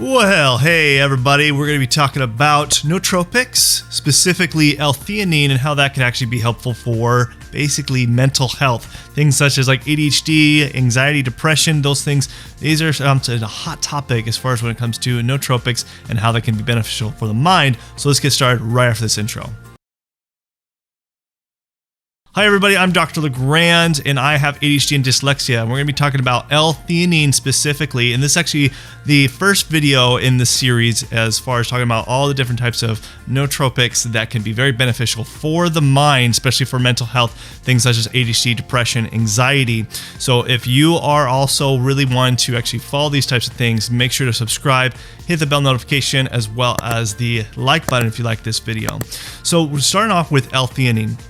Well, hey everybody, we're going to be talking about nootropics, specifically L-Theanine, and how that can actually be helpful for basically mental health. Things such as like ADHD, anxiety, depression, those things. These are a hot topic as far as when it comes to nootropics and how they can be beneficial for the mind. So let's get started right after this intro. Hi everybody, I'm Dr. LeGrand and I have ADHD and dyslexia, and we're going to be talking about L-Theanine specifically, and this is actually the first video in the series as far as talking about all the different types of nootropics that can be very beneficial for the mind, especially for mental health, things such as ADHD, depression, anxiety. So if you are also really wanting to actually follow these types of things, make sure to subscribe, hit the bell notification, as well as the like button if you like this video. So we're starting off with L-Theanine.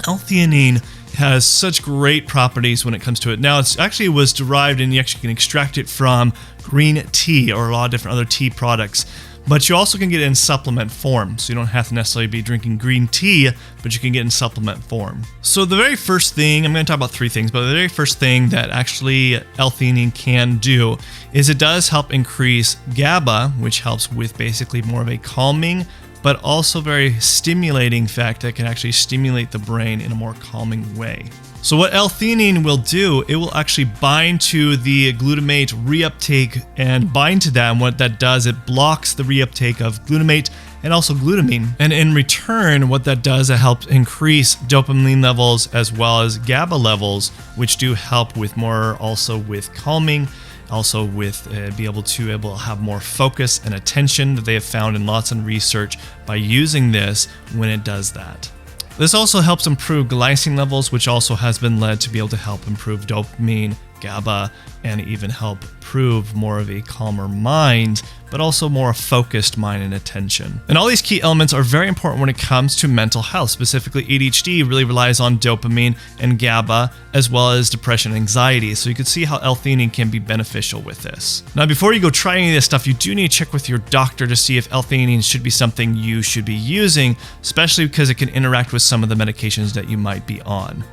L-Theanine has such great properties when it comes to it. Now, it actually was derived, and you actually can extract it from green tea or a lot of different other tea products. But you also can get it in supplement form, so you don't have to necessarily be drinking green tea, but you can get it in supplement form. So the very first thing, I'm going to talk about three things, but the very first thing that actually L-Theanine can do is it does help increase GABA, which helps with basically more of a calming, but also very stimulating effect that can actually stimulate the brain in a more calming way. So what L-Theanine will do, it will actually bind to the glutamate reuptake and bind to that, and what that does, it blocks the reuptake of glutamate and also glutamine. And in return, what that does, it helps increase dopamine levels as well as GABA levels, which do help with more also with calming, also with be able to have more focus and attention that they have found in lots of research by using this when it does that. This also helps improve glycine levels, which also has been led to be able to help improve dopamine, GABA, and even help improve more of a calmer mind, but also more focused mind and attention. And all these key elements are very important when it comes to mental health. Specifically, ADHD really relies on dopamine and GABA, as well as depression and anxiety. So you can see how L-Theanine can be beneficial with this. Now, before you go try any of this stuff, you do need to check with your doctor to see if L-Theanine should be something you should be using, especially because it can interact with some of the medications that you might be on.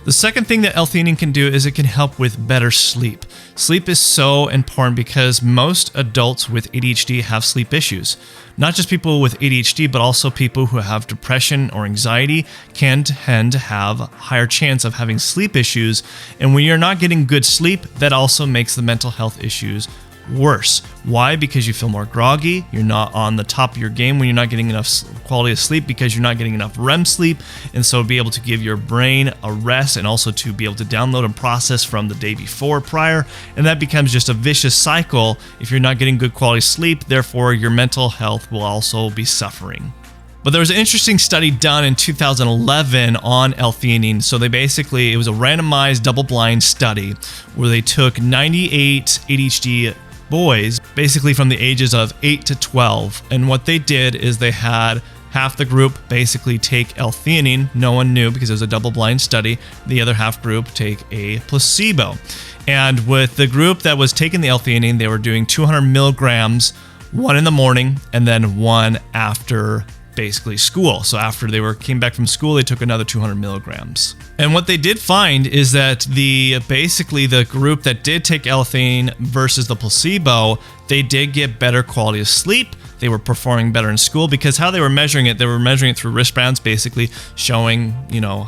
The second thing that L-Theanine can do is it can help with better sleep. Sleep is so important because most adults with ADHD have sleep issues. Not just people with ADHD, but also people who have depression or anxiety can tend to have a higher chance of having sleep issues. And when you're not getting good sleep, that also makes the mental health issues worse. Why? Because you feel more groggy, you're not on the top of your game when you're not getting enough quality of sleep because you're not getting enough REM sleep, and so be able to give your brain a rest and also to be able to download and process from the day before prior, and that becomes just a vicious cycle. If you're not getting good quality sleep, therefore your mental health will also be suffering. But there was an interesting study done in 2011 on L-Theanine. So it was a randomized double-blind study where they took 98 ADHD boys, basically from the ages of 8 to 12. And what they did is they had half the group basically take L-Theanine. No one knew because it was a double-blind study. The other half group take a placebo. And with the group that was taking the L-Theanine, they were doing 200 milligrams, one in the morning and then one after basically school. So after they came back from school, they took another 200 milligrams. And what they did find is that the group that did take L-Theanine versus the placebo, they did get better quality of sleep. They were performing better in school because how they were measuring it through wristbands, basically showing,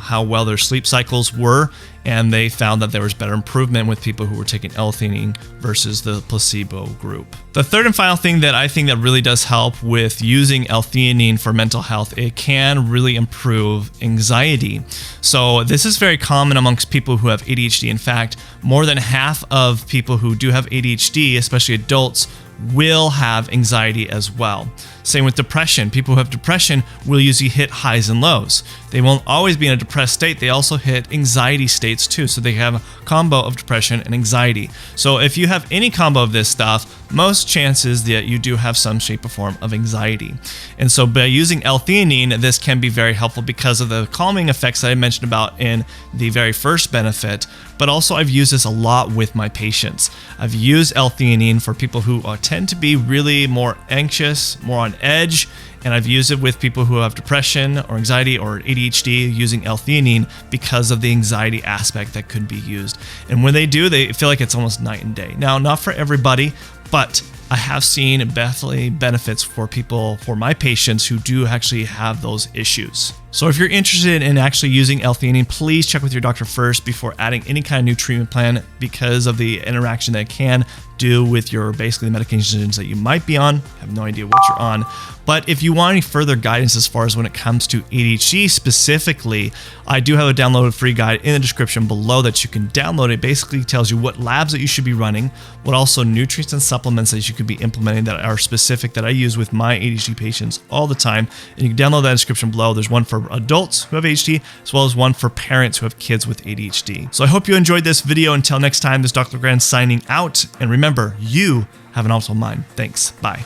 how well their sleep cycles were. And they found that there was better improvement with people who were taking L-Theanine versus the placebo group. The third and final thing that I think that really does help with using L-Theanine for mental health, it can really improve anxiety. So this is very common amongst people who have ADHD. In fact, more than half of people who do have ADHD, especially adults, will have anxiety as well. Same with depression. People who have depression will usually hit highs and lows. They won't always be in a depressed state. They also hit anxiety states too. So they have a combo of depression and anxiety. So if you have any combo of this stuff, most chances that you do have some shape or form of anxiety. And so by using L-Theanine, this can be very helpful because of the calming effects that I mentioned about in the very first benefit. But also I've used this a lot with my patients. I've used L-Theanine for people who tend to be really more anxious, more on edge, And I've used it with people who have depression or anxiety or ADHD using L-theanine because of the anxiety aspect that could be used. And when they do, they feel like it's almost night and day. Now, not for everybody, but I have seen definitely benefits for people, for my patients who do actually have those issues. So if you're interested in actually using L-theanine, please check with your doctor first before adding any kind of new treatment plan because of the interaction that it can do with your basically the medications that you might be on. I have no idea what you're on. But if you want any further guidance as far as when it comes to ADHD specifically, I do have a downloaded free guide in the description below that you can download. It basically tells you what labs that you should be running, what also nutrients and supplements that you could be implementing that are specific that I use with my ADHD patients all the time. And you can download that description below. There's one for adults who have ADHD, as well as one for parents who have kids with ADHD. So I hope you enjoyed this video. Until next time, this is Dr. LeGrand signing out. And remember, you have an optimal mind. Thanks. Bye.